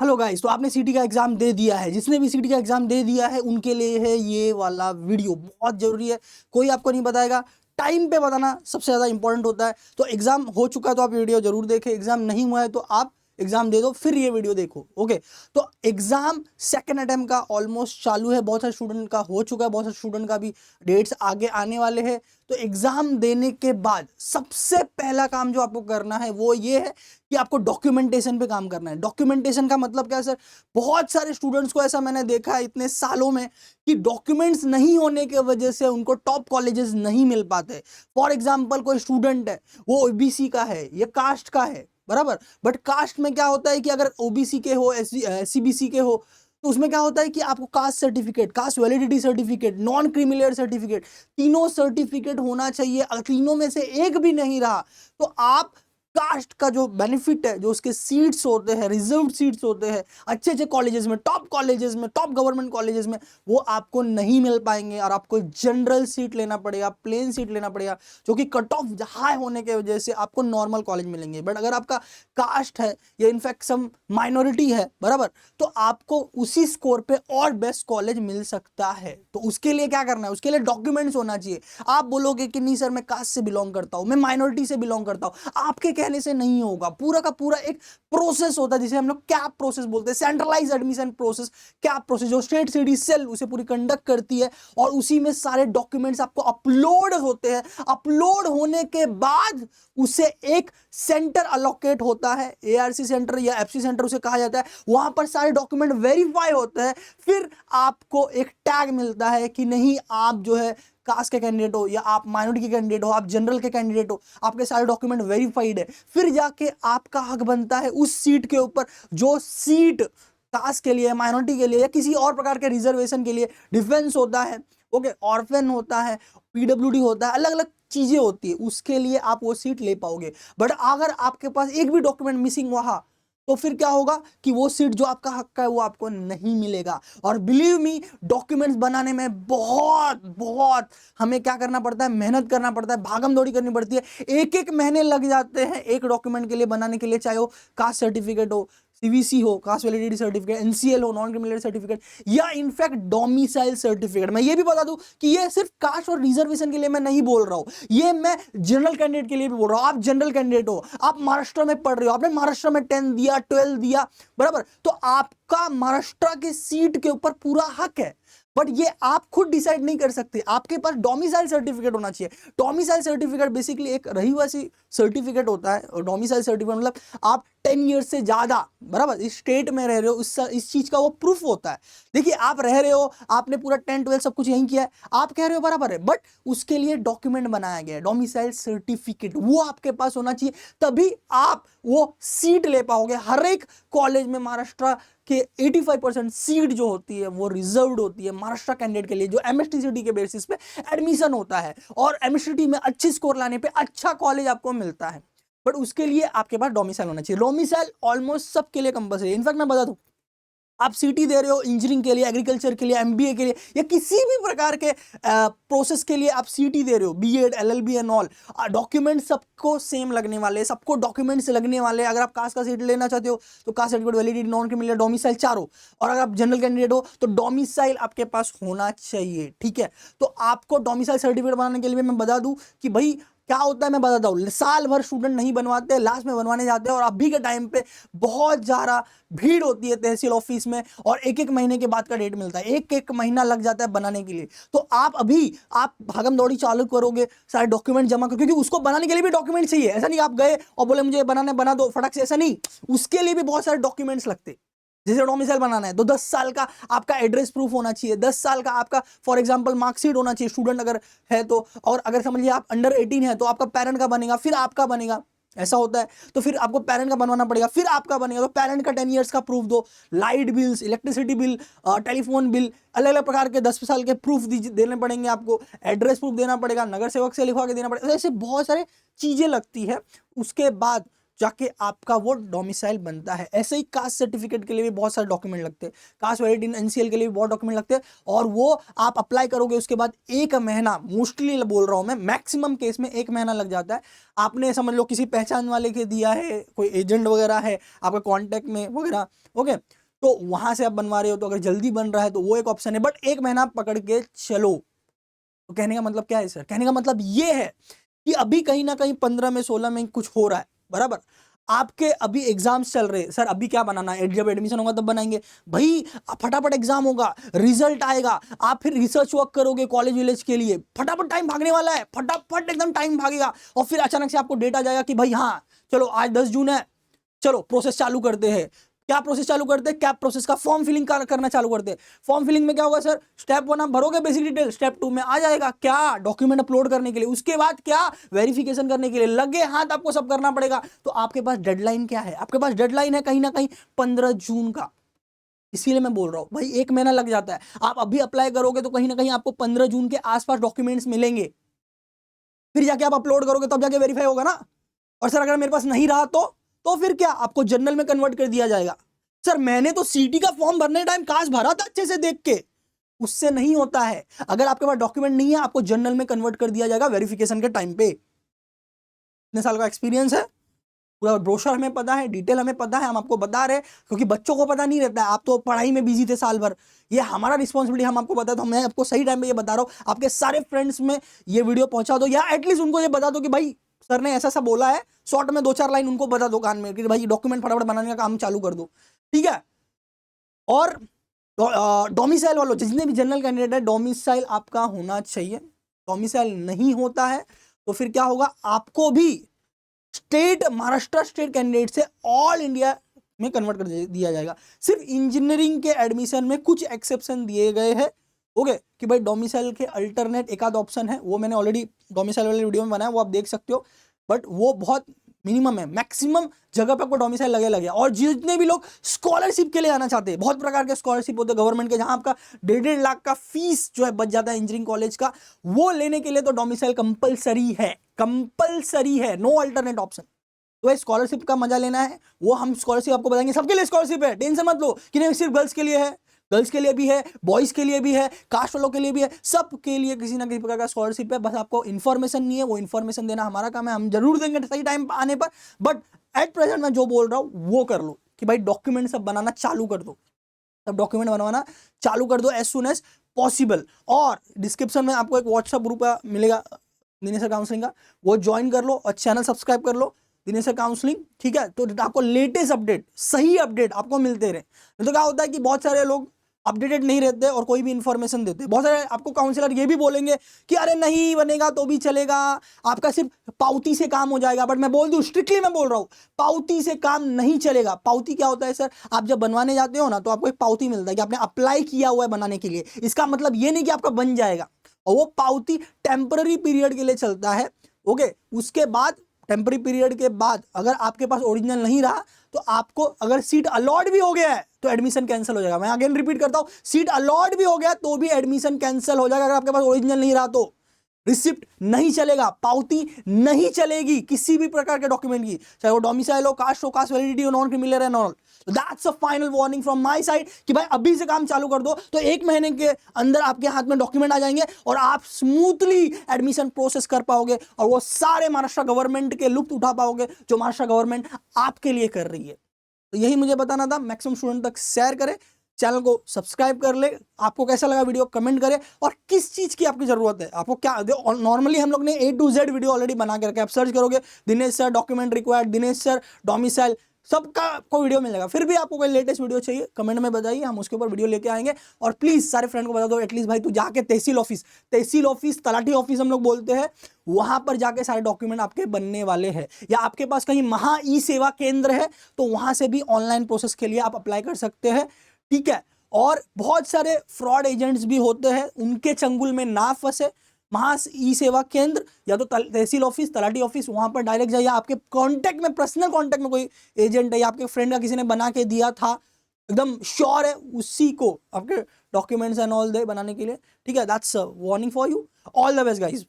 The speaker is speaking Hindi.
हेलो गाइस, तो आपने सीटी का एग्जाम दे दिया है। जिसने भी सीटी का एग्जाम दे दिया है उनके लिए है ये वाला वीडियो, बहुत जरूरी है। कोई आपको नहीं बताएगा, टाइम पे बताना सबसे ज्यादा इंपॉर्टेंट होता है। तो एग्जाम हो चुका है तो आप वीडियो जरूर देखें, एग्जाम नहीं हुआ है तो आप एग्जाम दे दो फिर ये वीडियो देखो। ओके, तो एग्जाम सेकंड अटेम्प्ट का ऑलमोस्ट चालू है, बहुत सारे स्टूडेंट का हो चुका है, बहुत सारे स्टूडेंट का भी डेट्स आगे आने वाले हैं। तो एग्जाम देने के बाद सबसे पहला काम जो आपको करना है वो ये है कि आपको डॉक्यूमेंटेशन पे काम करना है। डॉक्यूमेंटेशन का मतलब क्या है सर? बहुत सारे स्टूडेंट्स को ऐसा मैंने देखा है इतने सालों में कि डॉक्यूमेंट्स नहीं होने की वजह से उनको टॉप कॉलेजेस नहीं मिल पाते। फॉर एग्जांपल कोई स्टूडेंट है, वो ओबीसी का है या कास्ट का है, बराबर, बट कास्ट में क्या होता है कि अगर ओबीसी के हो, एससीबीसी के हो, तो उसमें क्या होता है कि आपको caste certificate, cast validity certificate, non creamy layer certificate, तीनों सर्टिफिकेट होना चाहिए। अगर तीनों में से एक भी नहीं रहा तो आप कास्ट का जो बेनिफिट है, जो उसके सीट्स होते हैं, रिजर्व सीट्स होते हैं अच्छे अच्छे कॉलेजेस में, टॉप कॉलेजेस में, टॉप गवर्नमेंट कॉलेजेस में, वो आपको नहीं मिल पाएंगे और आपको जनरल सीट लेना पड़ेगा, प्लेन सीट लेना पड़ेगा, जो कि कट ऑफ हाई होने की वजह से आपको नॉर्मल कॉलेज मिलेंगे। बट अगर आपका कास्ट है या इनफैक्ट सम माइनॉरिटी है, बराबर, तो आपको उसी स्कोर पे और बेस्ट कॉलेज मिल सकता है। तो उसके लिए क्या करना है? उसके लिए डॉक्यूमेंट्स होना चाहिए। आप बोलोगे कि नहीं सर मैं कास्ट से बिलोंग करता हूं, मैं माइनॉरिटी से बिलोंग करता हूं, आपके कहने से नहीं होगा। पूरा का पूरा एक प्रोसेस होता है जिसे हम लोग कैप प्रोसेस बोलते हैं, centralise admission process, CAP process, जो स्टेट सिटी सेल उसे पूरी कंडक्ट करती है और उसी में सारे डॉक्यूमेंट्स आपको अपलोड होते हैं। अपलोड होने के बाद उसे एक सेंटर अलोकेट होता है, एआरसी सेंटर या एफसी सेंटर उसे कहा जाता है। वहां पर सारे डॉक्यूमेंट वेरीफाई होते हैं, फिर आपको एक टैग मिलता है कि नहीं आप जो है कास्ट के कैंडिडेट हो या आप माइनॉरिटी के कैंडिडेट हो, आप जनरल के कैंडिडेट हो, आपके सारे डॉक्यूमेंट वेरीफाइड है। फिर जाके आपका हक बनता है उस सीट के ऊपर जो सीट कास्ट के लिए, माइनॉरिटी के लिए या किसी और प्रकार के रिजर्वेशन के लिए, डिफेंस होता है, ओके, ऑर्फन होता है, पीडब्ल्यूडी होता है, अलग अलग चीजें होती है, उसके लिए आप वो सीट ले पाओगे। बट अगर आपके पास एक भी डॉक्यूमेंट मिसिंग रहा तो फिर क्या होगा कि वो सीट जो आपका हक का है वो आपको नहीं मिलेगा। और बिलीव मी, डॉक्यूमेंट्स बनाने में बहुत बहुत हमें क्या करना पड़ता है, मेहनत करना पड़ता है, भागम दौड़ी करनी पड़ती है। एक एक महीने लग जाते हैं एक डॉक्यूमेंट के लिए बनाने के लिए, चाहे वो कास्ट सर्टिफिकेट हो, सीवीसी हो, कास्ट वैलिडिटी सर्टिफिकेट, एनसीएल हो, नॉन क्रिमिनल सर्टिफिकेट, या इनफैक्ट डोमिसाइल सर्टिफिकेट। मैं ये भी बता दूं कि ये सिर्फ कास्ट और रिजर्वेशन के लिए मैं नहीं बोल रहा हूं, ये मैं जनरल कैंडिडेट के लिए भी बोल रहा हूं। आप जनरल कैंडिडेट हो, आप महाराष्ट्र में पढ़ रहे हो, आपने महाराष्ट्र में 10 दिया, 12 दिया, बराबर, तो आपका महाराष्ट्र की सीट के ऊपर पूरा हक है। बट ये आप खुद डिसाइड नहीं कर सकते, आपके पास डोमिसाइल सर्टिफिकेट होना चाहिए। डोमिसाइल सर्टिफिकेट बेसिकली एक रहिवासी सर्टिफिकेट होता है। डोमिसाइल सर्टिफिकेट मतलब आप 10 ईयर्स से ज्यादा, बराबर, इस स्टेट में रह रहे हो, इस चीज का वो प्रूफ होता है। देखिए आप रह रहे हो, आपने पूरा 10 12 सब कुछ यहीं किया है, आप कह रहे हो बराबर है, बट उसके लिए डॉक्यूमेंट बनाया गया है, डोमिसाइल सर्टिफिकेट, वो आपके पास होना चाहिए, तभी आप वो सीट ले पाओगे। हर एक कॉलेज में महाराष्ट्र के 85% सीट जो होती है वो रिजर्व्ड होती है महाराष्ट्र कैंडिडेट के लिए, जो एमएसटीसीटी के बेसिस पे एडमिशन होता है, और एमएसटीसीटी में अच्छी स्कोर लाने पे अच्छा कॉलेज आपको मिलता है। बट उसके लिए आपके पास डोमिसाइल होना चाहिए। डोमिसाइल ऑलमोस्ट सबके लिए कंपल्सरी है। इनफैक्ट मैं बता दूं, आप सीटी दे रहे हो इंजीनियरिंग के लिए, एग्रीकल्चर के लिए, एमबीए के लिए, या किसी भी प्रकार के प्रोसेस के लिए आप सीटी दे रहे हो, BEd, LLB and all, document सबको सेम लगने वाले, सबको डॉक्यूमेंट्स लगने वाले। अगर आप कास्ट का सीट लेना चाहते हो तो caste certificate, validity, non criminal, domicile, चारों। और अगर आप जनरल कैंडिडेट हो तो डोमिसाइल आपके पास होना चाहिए, ठीक है। तो आपको डोमिसाइल सर्टिफिकेट बनाने के लिए मैं बता दूं कि भाई क्या होता है, मैं बताता हूँ। साल भर स्टूडेंट नहीं बनवाते, लास्ट में बनवाने जाते हैं, और अभी के टाइम पे बहुत ज्यादा भीड़ होती है तहसील ऑफिस में, और एक एक महीने के बाद का डेट मिलता है, एक एक महीना लग जाता है बनाने के लिए। तो आप अभी आप भागम दौड़ी चालू करोगे, सारे डॉक्यूमेंट जमा करो, क्योंकि उसको बनाने के लिए भी डॉक्यूमेंट चाहिए। ऐसा नहीं आप गए और बोले मुझे बनाने बना दो फटक से, ऐसा नहीं, उसके लिए भी बहुत सारे डॉक्यूमेंट्स लगते। जैसे डोमिसाइल बनाना है तो 10 साल का आपका एड्रेस प्रूफ होना चाहिए, 10 साल का आपका फॉर एग्जांपल मार्कशीट होना चाहिए स्टूडेंट अगर है तो, और अगर समझिए आप अंडर 18 है तो आपका पेरेंट का बनेगा, फिर आपका बनेगा, ऐसा होता है। तो फिर आपको पेरेंट का बनवाना पड़ेगा, फिर आपका बनेगा, तो पेरेंट का 10 इयर्स का प्रूफ दो, light bills, electricity bill, telephone bill, अलग अलग प्रकार के 10 साल के प्रूफ देने पड़ेंगे आपको, एड्रेस प्रूफ देना पड़ेगा, नगर सेवक से लिखवा के देना पड़ेगा, ऐसे बहुत सारे चीजें लगती है। उसके बाद जाके आपका वो डोमिसाइल बनता है। ऐसे ही कास्ट सर्टिफिकेट के लिए भी बहुत सारे डॉक्यूमेंट लगते हैं, कास्ट वैलिडिटी इन एनसीएल के लिए भी बहुत डॉक्यूमेंट लगते हैं, और वो आप अप्लाई करोगे उसके बाद 1 महीना, मोस्टली बोल रहा हूं मैं, मैक्सिमम केस में 1 महीना लग जाता है। आपने समझ लो किसी पहचान वाले के दिया है, कोई एजेंट वगैरह है आपके कॉन्टेक्ट में वगैरह, ओके, तो वहां से आप बनवा रहे हो, तो अगर जल्दी बन रहा है तो वो एक ऑप्शन है, बट 1 महीना पकड़ के चलो। तो कहने का मतलब क्या है सर? कहने का मतलब ये है कि अभी कहीं ना कहीं 15 में 16 में कुछ हो रहा है, बराबर। आपके अभी एग्जाम्स चल रहे हैं, सर अभी क्या बनाना है, जब एडमिशन होगा तब बनाएंगे भाई। फटाफट एग्जाम होगा, रिजल्ट आएगा, आप फिर रिसर्च वर्क करोगे कॉलेज विलेज के लिए, फटाफट टाइम भागने वाला है, फटाफट एकदम टाइम भागेगा, और फिर अचानक से आपको डेट आ जाएगा कि भाई हाँ चलो आज 10 जून है, चलो प्रोसेस चालू करते हैं। क्या प्रोसेस चालू करते हैं? कैप प्रोसेस का फॉर्म फिलिंग करना चालू करते हैं। फॉर्म फिलिंग में क्या होगा सर? स्टेप 1 आप भरोगे बेसिक डिटेल, स्टेप 2 में आ जाएगा क्या, डॉक्यूमेंट अपलोड करने के लिए, उसके बाद क्या, वेरिफिकेशन करने के लिए, लगे हाथ आपको सब करना पड़ेगा। तो आपके पास डेडलाइन क्या है? आपके पास डेडलाइन है कहीं ना कहीं 15 जून का। इसीलिए मैं बोल रहा हूं भाई 1 महीना लग जाता है। आप अभी अप्लाई करोगे तो कहीं ना कहीं आपको 15 जून के आसपास डॉक्यूमेंट्स मिलेंगे, फिर जाके आप अपलोड करोगे तब जाके वेरीफाई होगा ना। और सर अगर मेरे पास नहीं रहा तो फिर क्या, आपको जनरल में कन्वर्ट कर दिया जाएगा। सर मैंने तो सीटी का फॉर्म भरने टाइम कास्ट भरा था अच्छे से देख के, उससे नहीं होता है। अगर आपके पास डॉक्यूमेंट नहीं है आपको जनरल में कन्वर्ट कर दिया जाएगा वेरिफिकेशन के टाइम पे। इतने साल का एक्सपीरियंस है, पूरा ब्रोशर हमें पता है, डिटेल हमें पता है, हम आपको बता रहे हैं, क्योंकि बच्चों को पता नहीं रहता है, आप तो पढ़ाई में बिजी थे साल भर, ये हमारा रिस्पॉन्सिबिलिटी, हम आपको बता, तो मैं आपको सही टाइम पे ये बता रहा हूँ। आपके सारे फ्रेंड्स में ये वीडियो पहुंचा दो, या एटलीस्ट उनको ये बता दो कि भाई सर ने ऐसा ऐसा बोला है, शॉर्ट में 2-4 लाइन उनको बता दो कान में कि भाई डॉक्यूमेंट फटाफट बनाने का काम चालू कर दो, ठीक है। और डोमिसाइल वालों, जितने भी जनरल कैंडिडेट है, डोमिसाइल आपका होना चाहिए। डोमिसाइल नहीं होता है तो फिर क्या होगा, आपको भी स्टेट, महाराष्ट्र स्टेट कैंडिडेट से ऑल इंडिया में कन्वर्ट कर दिया जाएगा। सिर्फ इंजीनियरिंग के एडमिशन में कुछ एक्सेप्शन दिए गए हैं, ओके, कि भाई डोमिसाइल के अल्टरनेट एक आध ऑप्शन है, वो मैंने ऑलरेडी डोमिसाइल वाले वीडियो में बनाया, वो आप देख सकते हो, बट वो बहुत मिनिमम है। मैक्सिमम जगह पे आपको डोमिसाइल लगे। और जितने भी लोग स्कॉलरशिप के लिए आना चाहते हैं, बहुत प्रकार के स्कॉलरशिप होते हैं गवर्नमेंट के, जहां आपका 1.5 लाख का फीस जो है बच जाता है इंजीनियरिंग कॉलेज का, वो लेने के लिए तो डोमिसाइल कंपलसरी है, कंपलसरी है, नो अल्टरनेट ऑप्शन। तो स्कॉलरशिप का मजा लेना है, वो हम स्कॉलरशिप आपको बताएंगे, सबके लिए स्कॉलरशिप है, टेंशन मत लो कि नहीं सिर्फ गर्ल्स के लिए है, गर्ल्स के लिए भी है, बॉयज के लिए भी है, कास्ट वालों के लिए भी है, सबके लिए किसी ना किसी प्रकार का स्कॉलरशिप है। बस आपको इन्फॉर्मेशन नहीं है, वो इन्फॉर्मेशन देना हमारा काम है, हम जरूर देंगे सही टाइम आने पर। बट एट प्रेजेंट मैं जो बोल रहा हूं वो कर लो कि भाई डॉक्यूमेंट सब बनाना चालू कर दो, सब डॉक्यूमेंट बनवाना चालू कर दो एज सुन एज पॉसिबल। और डिस्क्रिप्शन में आपको एक व्हाट्सएप ग्रुप मिलेगा दिनेश सर काउंसलिंग का, वो ज्वाइन कर लो और चैनल सब्सक्राइब कर लो दिनेश सर काउंसलिंग, ठीक है। तो आपको लेटेस्ट अपडेट, सही अपडेट आपको मिलते रहे। नहीं तो क्या होता है कि बहुत सारे लोग अपडेटेड नहीं रहते और कोई भी इंफॉर्मेशन देते, बहुत सारे आपको काउंसलर ये भी बोलेंगे कि अरे नहीं बनेगा तो भी चलेगा, आपका सिर्फ पावती से काम हो जाएगा। बट मैं बोल दूं, स्ट्रिक्टली मैं बोल रहा हूं, पावती से काम नहीं चलेगा। पावती क्या होता है सर? आप जब बनवाने जाते हो ना तो आपको एक पावती मिलता है कि आपने अप्लाई किया हुआ है बनाने के लिए। इसका मतलब ये नहीं कि आपका बन जाएगा, और वो पावती टेम्पररी पीरियड के लिए चलता है, ओके। उसके बाद टेम्पररी पीरियड के बाद अगर आपके पास ओरिजिनल नहीं रहा तो आपको, अगर सीट अलॉट भी हो गया है तो एडमिशन कैंसिल हो जाएगा। मैं अगेन रिपीट करता हूं, सीट अलॉट भी हो गया तो भी एडमिशन कैंसिल हो जाएगा अगर आपके पास ओरिजिनल नहीं रहा तो। रिसिप्ट नहीं चलेगा, पावती नहीं चलेगी किसी भी प्रकार के डॉक्यूमेंट की, चाहे वो डोमिसाइल हो, कास्ट वैलिडिटी हो, non criminal and all. That's a final warning from my side कि भाई अभी से काम चालू कर दो, तो 1 महीने के अंदर आपके हाथ में डॉक्यूमेंट आ जाएंगे और आप स्मूथली एडमिशन प्रोसेस कर पाओगे, और वो सारे महाराष्ट्र गवर्नमेंट के लुत्फ उठा पाओगे जो महाराष्ट्र गवर्नमेंट आपके लिए कर रही है। तो यही मुझे बताना था, मैक्सिमम स्टूडेंट तक शेयर करें, चैनल को सब्सक्राइब कर ले। आपको कैसा लगा वीडियो कमेंट करें, और किस चीज की आपकी जरूरत है, आपको क्या। नॉर्मली हम लोग ने A to Z video already बना के रखा है, आप सर्च करोगे Dinesh sir document required, Dinesh sir domicile, सबका आपको वीडियो मिल जाएगा। फिर भी आपको कोई लेटेस्ट वीडियो चाहिए कमेंट में बताइए, हम उसके ऊपर वीडियो लेके आएंगे। और प्लीज सारे फ्रेंड को बता दो, एटलीस्ट भाई तू जाके तहसील ऑफिस तलाटी ऑफिस हम लोग बोलते हैं, वहां पर जाके सारे डॉक्यूमेंट आपके बनने वाले हैं। या आपके पास कहीं महा ई सेवा केंद्र है तो वहां से भी ऑनलाइन प्रोसेस के लिए आप अप्लाई कर सकते हैं, ठीक है। और बहुत सारे फ्रॉड एजेंट्स भी होते हैं, उनके चंगुल में ना फंसे। महा ई सेवा केंद्र या तो तहसील ऑफिस, तलाटी ऑफिस, वहां पर डायरेक्ट जाइए। आपके कांटेक्ट में, पर्सनल कांटेक्ट में कोई एजेंट है या आपके फ्रेंड का किसी ने बना के दिया था, एकदम श्योर है, उसी को आपके डॉक्यूमेंट्स एंड ऑल दे बनाने के लिए, ठीक है। That's warning for you, all the best guys.